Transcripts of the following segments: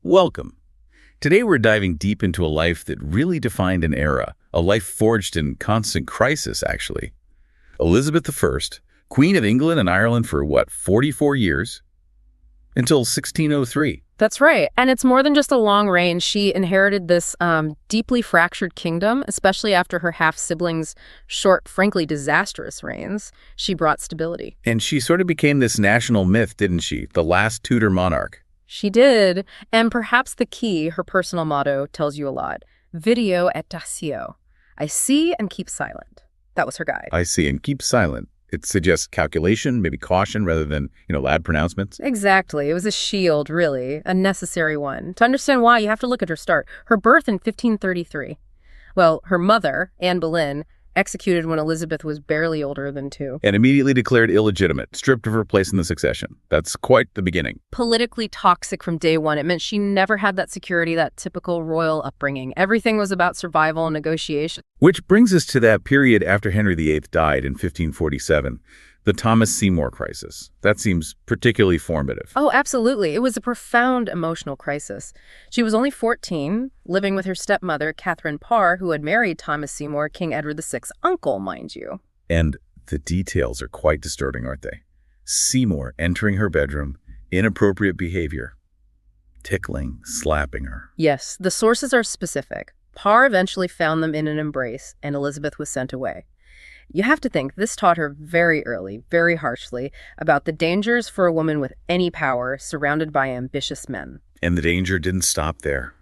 Welcome. Today we're diving deep into a life that really defined an era, a life forged in constant crisis, actually. Elizabeth I, Queen of England and Ireland for, 44 years? Until 1603. That's right. And it's more than just a long reign. She inherited this deeply fractured kingdom, especially after her half-siblings' short, frankly disastrous reigns. She brought stability. And she sort of became this national myth, didn't she? The last Tudor monarch. She did. And perhaps the key, her personal motto, tells you a lot. Video et taceo. I see and keep silent. That was her guide. I see and keep silent. It suggests calculation, maybe caution, rather than, loud pronouncements. Exactly. It was a shield, really, a necessary one. To understand why, you have to look at her start. Her birth in 1533. Well, her mother, Anne Boleyn, executed when Elizabeth was barely older than 2. And immediately declared illegitimate, stripped of her place in the succession. That's quite the beginning. Politically toxic from day one. It meant she never had that security, that typical royal upbringing. Everything was about survival and negotiation. Which brings us to that period after Henry VIII died in 1547, the Thomas Seymour crisis. That seems particularly formative. Oh, absolutely. It was a profound emotional crisis. She was only 14, living with her stepmother, Catherine Parr, who had married Thomas Seymour, King Edward VI's uncle, mind you. And the details are quite disturbing, aren't they? Seymour entering her bedroom, inappropriate behavior, tickling, slapping her. Yes, the sources are specific. Parr eventually found them in an embrace, and Elizabeth was sent away. You have to think this taught her very early, very harshly, about the dangers for a woman with any power surrounded by ambitious men. And the danger didn't stop there.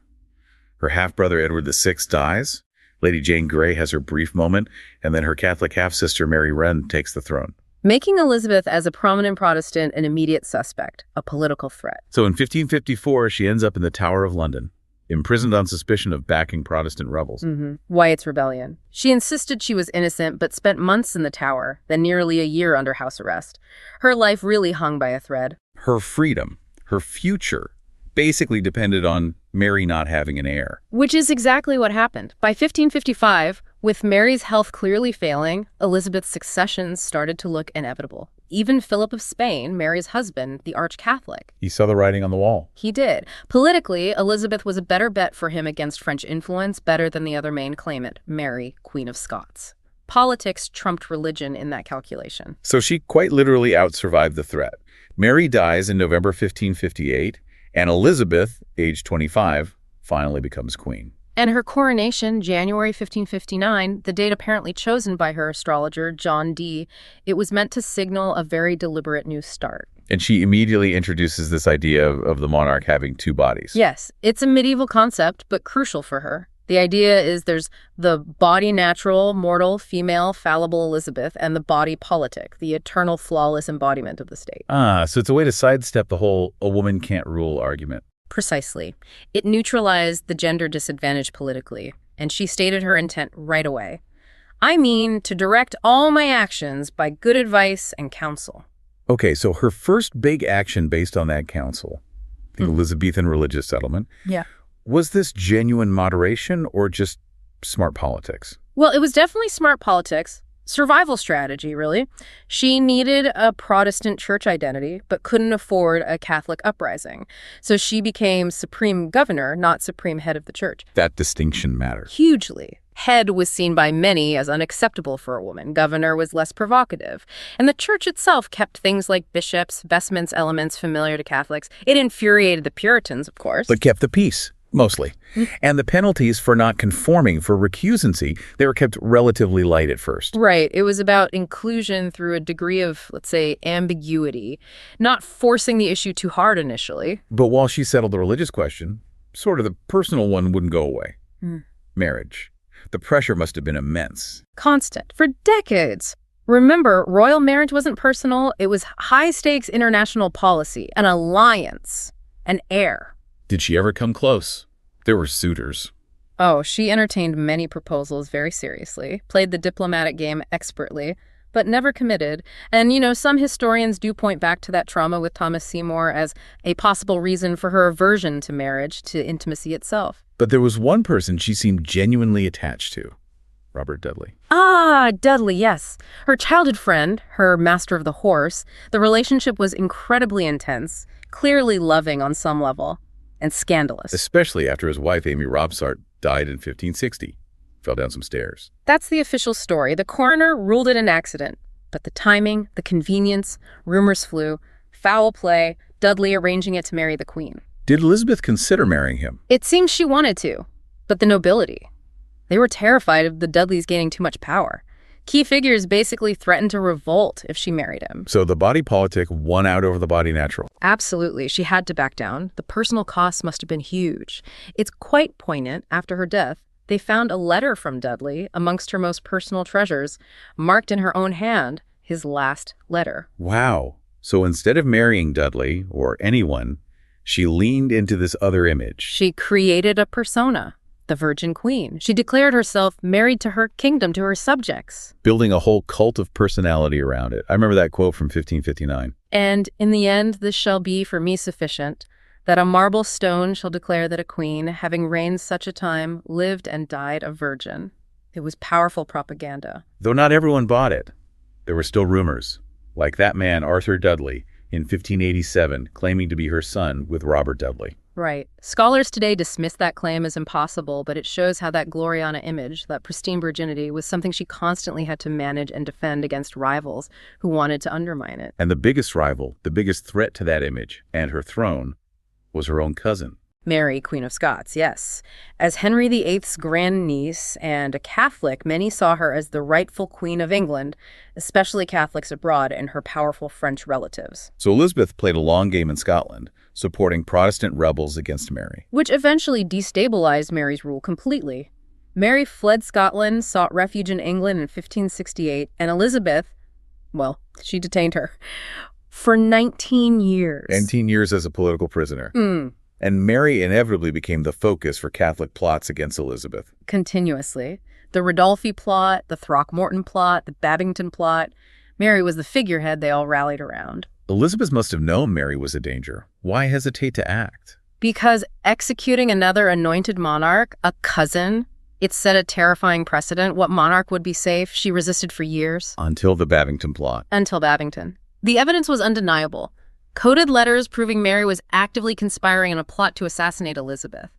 Her half-brother Edward VI dies, Lady Jane Grey has her brief moment, and then her Catholic half-sister Mary Wren takes the throne. Making Elizabeth, as a prominent Protestant, an immediate suspect, a political threat. So in 1554, she ends up in the Tower of London, imprisoned on suspicion of backing Protestant rebels. Wyatt's rebellion. She insisted she was innocent, but spent months in the tower, then nearly a year under house arrest. Her life really hung by a thread. Her freedom, her future, basically depended on Mary not having an heir. Which is exactly what happened. By 1555, with Mary's health clearly failing, Elizabeth's succession started to look inevitable. Even Philip of Spain, Mary's husband, the arch-Catholic. He saw the writing on the wall. He did. Politically, Elizabeth was a better bet for him against French influence, better than the other main claimant, Mary, Queen of Scots. Politics trumped religion in that calculation. So she quite literally out-survived the threat. Mary dies in November 1558, and Elizabeth, age 25, finally becomes queen. And her coronation, January 1559, the date apparently chosen by her astrologer, John Dee, it was meant to signal a very deliberate new start. And she immediately introduces this idea of the monarch having 2 bodies. Yes, it's a medieval concept, but crucial for her. The idea is there's the body natural, mortal, female, fallible Elizabeth, and the body politic, the eternal, flawless embodiment of the state. So it's a way to sidestep the whole "a woman can't rule" argument. Precisely. It neutralized the gender disadvantage politically, and she stated her intent right away. I mean, to direct all my actions by good advice and counsel. Okay, so her first big action based on that counsel, the Elizabethan religious settlement, was this genuine moderation or just smart politics? Well, it was definitely smart politics. Survival strategy, really. She needed a Protestant church identity, but couldn't afford a Catholic uprising. So she became supreme governor, not supreme head of the church. That distinction matters. Hugely. Head was seen by many as unacceptable for a woman. Governor was less provocative. And the church itself kept things like bishops, vestments, elements familiar to Catholics. It infuriated the Puritans, of course. But kept the peace. Mostly. And the penalties for not conforming, for recusancy, they were kept relatively light at first. Right. It was about inclusion through a degree of, let's say, ambiguity, not forcing the issue too hard initially. But while she settled the religious question, sort of the personal one wouldn't go away. Marriage. The pressure must have been immense. Constant. For decades. Remember, royal marriage wasn't personal. It was high-stakes international policy, an alliance, an heir. Did she ever come close? There were suitors. Oh, she entertained many proposals very seriously, played the diplomatic game expertly, but never committed. And, some historians do point back to that trauma with Thomas Seymour as a possible reason for her aversion to marriage, to intimacy itself. But there was one person she seemed genuinely attached to, Robert Dudley. Ah, Dudley, yes. Her childhood friend, her master of the horse. The relationship was incredibly intense, clearly loving on some level. and scandalous. Especially after his wife, Amy Robsart, died in 1560. Fell down some stairs. That's the official story. The coroner ruled it an accident. But the timing, the convenience, rumors flew, foul play, Dudley arranging it to marry the Queen. Did Elizabeth consider marrying him? It seems she wanted to, but the nobility, they were terrified of the Dudleys gaining too much power. Key figures basically threatened to revolt if she married him. So the body politic won out over the body natural. Absolutely. She had to back down. The personal costs must have been huge. It's quite poignant. After her death, they found a letter from Dudley amongst her most personal treasures, marked in her own hand, his last letter. Wow. So instead of marrying Dudley, or anyone, she leaned into this other image. She created a persona, the Virgin Queen. She declared herself married to her kingdom, to her subjects. Building a whole cult of personality around it. I remember that quote from 1559. And in the end, this shall be for me sufficient, that a marble stone shall declare that a queen, having reigned such a time, lived and died a virgin. It was powerful propaganda. Though not everyone bought it, there were still rumors, like that man Arthur Dudley in 1587 claiming to be her son with Robert Dudley. Right. Scholars today dismiss that claim as impossible, but it shows how that Gloriana image, that pristine virginity, was something she constantly had to manage and defend against rivals who wanted to undermine it. And the biggest rival, the biggest threat to that image and her throne, was her own cousin. Mary, Queen of Scots, yes. As Henry VIII's grandniece and a Catholic, many saw her as the rightful Queen of England, especially Catholics abroad and her powerful French relatives. So Elizabeth played a long game in Scotland, supporting Protestant rebels against Mary. Which eventually destabilized Mary's rule completely. Mary fled Scotland, sought refuge in England in 1568, and Elizabeth, well, she detained her for 19 years. 19 years as a political prisoner. And Mary inevitably became the focus for Catholic plots against Elizabeth. Continuously. The Ridolfi plot, the Throckmorton plot, the Babington plot. Mary was the figurehead they all rallied around. Elizabeth must have known Mary was a danger. Why hesitate to act? Because executing another anointed monarch, a cousin, it set a terrifying precedent. What monarch would be safe? She resisted for years. Until the Babington plot. Until Babington. The evidence was undeniable. Coded letters proving Mary was actively conspiring in a plot to assassinate Elizabeth.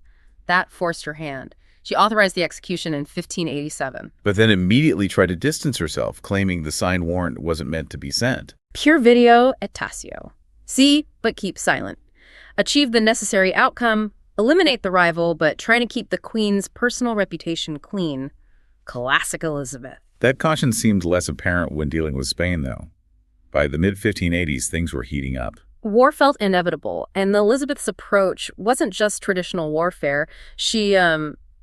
That forced her hand. She authorized the execution in 1587. But then immediately tried to distance herself, claiming the signed warrant wasn't meant to be sent. Pure video et tatio. See, but keep silent. Achieve the necessary outcome, eliminate the rival, but try to keep the Queen's personal reputation clean. Classic Elizabeth. That caution seemed less apparent when dealing with Spain, though. By the mid-1580s, things were heating up. War felt inevitable, and Elizabeth's approach wasn't just traditional warfare. She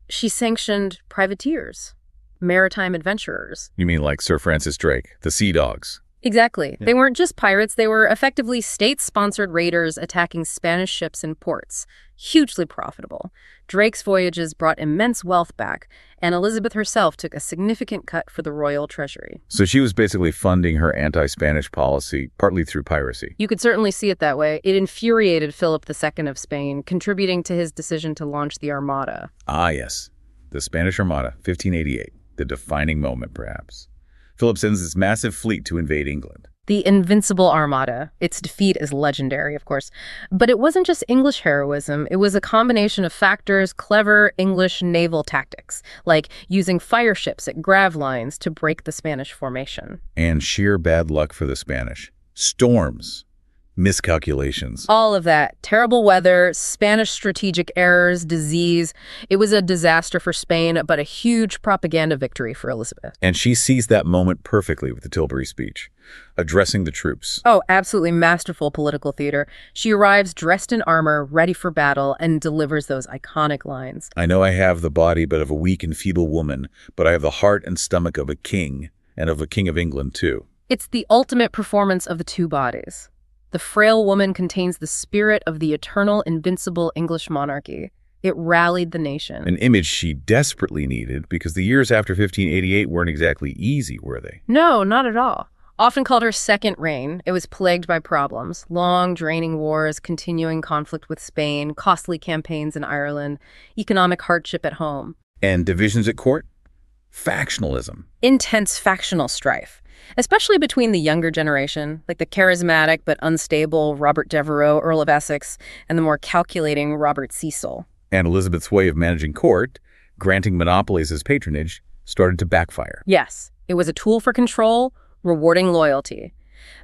sanctioned privateers, maritime adventurers. You mean like Sir Francis Drake, the Sea Dogs? Exactly. Yeah. They weren't just pirates, they were effectively state-sponsored raiders attacking Spanish ships and ports. Hugely profitable. Drake's voyages brought immense wealth back, and Elizabeth herself took a significant cut for the royal treasury. So she was basically funding her anti-Spanish policy, partly through piracy. You could certainly see it that way. It infuriated Philip II of Spain, contributing to his decision to launch the Armada. Ah, yes. The Spanish Armada, 1588. The defining moment, perhaps. Philip sends this massive fleet to invade England. The Invincible Armada. Its defeat is legendary, of course. But it wasn't just English heroism. It was a combination of factors, clever English naval tactics, like using fire ships at grav lines to break the Spanish formation. And sheer bad luck for the Spanish. Storms. Miscalculations. All of that. Terrible weather, Spanish strategic errors, disease. It was a disaster for Spain, but a huge propaganda victory for Elizabeth. And she seized that moment perfectly with the Tilbury speech, addressing the troops. Oh, absolutely masterful political theater. She arrives dressed in armor, ready for battle, and delivers those iconic lines. I know I have the body but of a weak and feeble woman, but I have the heart and stomach of a king, and of a king of England, too. It's the ultimate performance of the two bodies. The frail woman contains the spirit of the eternal, invincible English monarchy. It rallied the nation. An image she desperately needed, because the years after 1588 weren't exactly easy, were they? No, not at all. Often called her second reign, it was plagued by problems. Long, draining wars, continuing conflict with Spain, costly campaigns in Ireland, economic hardship at home. And divisions at court? Factionalism. Intense factional strife. especially between the younger generation, like the charismatic but unstable Robert Devereux, Earl of Essex, and the more calculating Robert Cecil. And Elizabeth's way of managing court, granting monopolies as patronage, started to backfire. Yes, it was a tool for control, rewarding loyalty.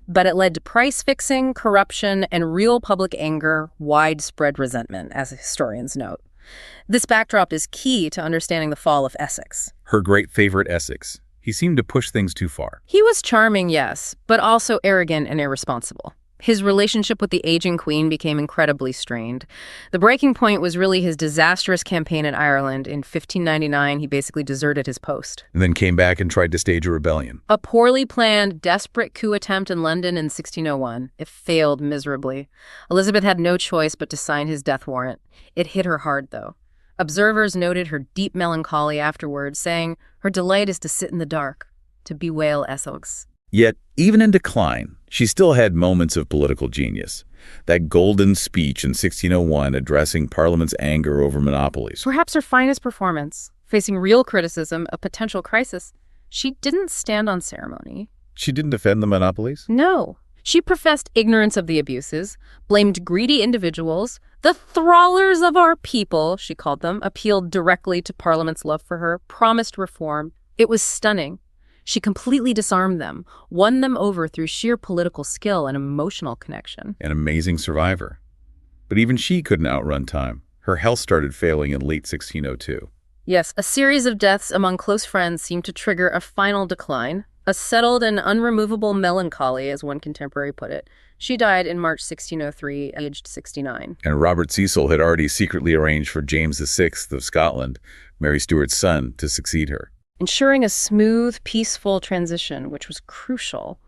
But it led to price fixing, corruption, and real public anger, widespread resentment, as historians note. This backdrop is key to understanding the fall of Essex. Her great favorite, Essex. He seemed to push things too far. He was charming, yes, but also arrogant and irresponsible. His relationship with the aging queen became incredibly strained. The breaking point was really his disastrous campaign in Ireland. In 1599, he basically deserted his post. And then came back and tried to stage a rebellion. A poorly planned, desperate coup attempt in London in 1601. It failed miserably. Elizabeth had no choice but to sign his death warrant. It hit her hard, though. Observers noted her deep melancholy afterwards, saying her delight is to sit in the dark, to bewail Essex. Yet, even in decline, she still had moments of political genius. That golden speech in 1601 addressing Parliament's anger over monopolies. Perhaps her finest performance, facing real criticism, a potential crisis, she didn't stand on ceremony. She didn't defend the monopolies? No. She professed ignorance of the abuses, blamed greedy individuals. The thrallers of our people, she called them, appealed directly to Parliament's love for her, promised reform. It was stunning. She completely disarmed them, won them over through sheer political skill and emotional connection. An amazing survivor. But even she couldn't outrun time. Her health started failing in late 1602. Yes, a series of deaths among close friends seemed to trigger a final decline, a settled and unremovable melancholy, as one contemporary put it. She died in March 1603, aged 69. And Robert Cecil had already secretly arranged for James VI of Scotland, Mary Stuart's son, to succeed her, ensuring a smooth, peaceful transition, which was crucial.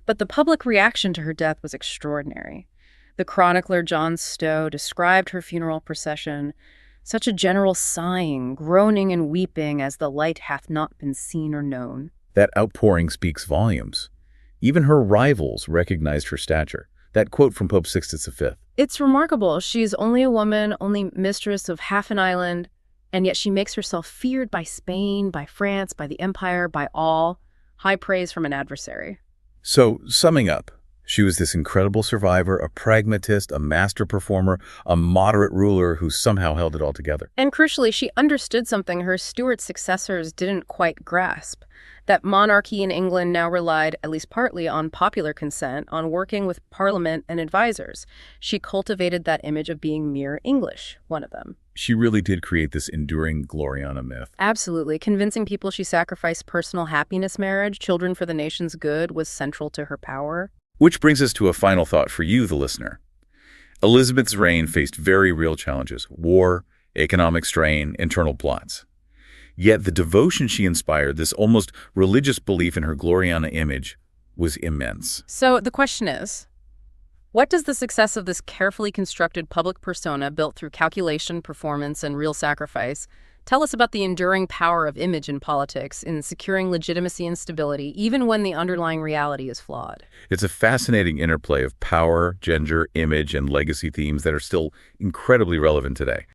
But the public reaction to her death was extraordinary. The chronicler John Stowe described her funeral procession, such a general sighing, groaning and weeping as the light hath not been seen or known. That outpouring speaks volumes. Even her rivals recognized her stature. That quote from Pope Sixtus V. It's remarkable. She's only a woman, only mistress of half an island, and yet she makes herself feared by Spain, by France, by the Empire, by all. High praise from an adversary. So, summing up, she was this incredible survivor, a pragmatist, a master performer, a moderate ruler who somehow held it all together. And crucially, she understood something her Stuart successors didn't quite grasp. That monarchy in England now relied, at least partly, on popular consent, on working with Parliament and advisors. She cultivated that image of being mere English, one of them. She really did create this enduring Gloriana myth. Absolutely. Convincing people she sacrificed personal happiness, marriage, children for the nation's good was central to her power. Which brings us to a final thought for you, the listener. Elizabeth's reign faced very real challenges: war, economic strain, internal plots. Yet the devotion she inspired, this almost religious belief in her Gloriana image, was immense. So the question is, what does the success of this carefully constructed public persona built through calculation, performance, and real sacrifice tell us about the enduring power of image in politics in securing legitimacy and stability, even when the underlying reality is flawed? It's a fascinating interplay of power, gender, image, and legacy themes that are still incredibly relevant today.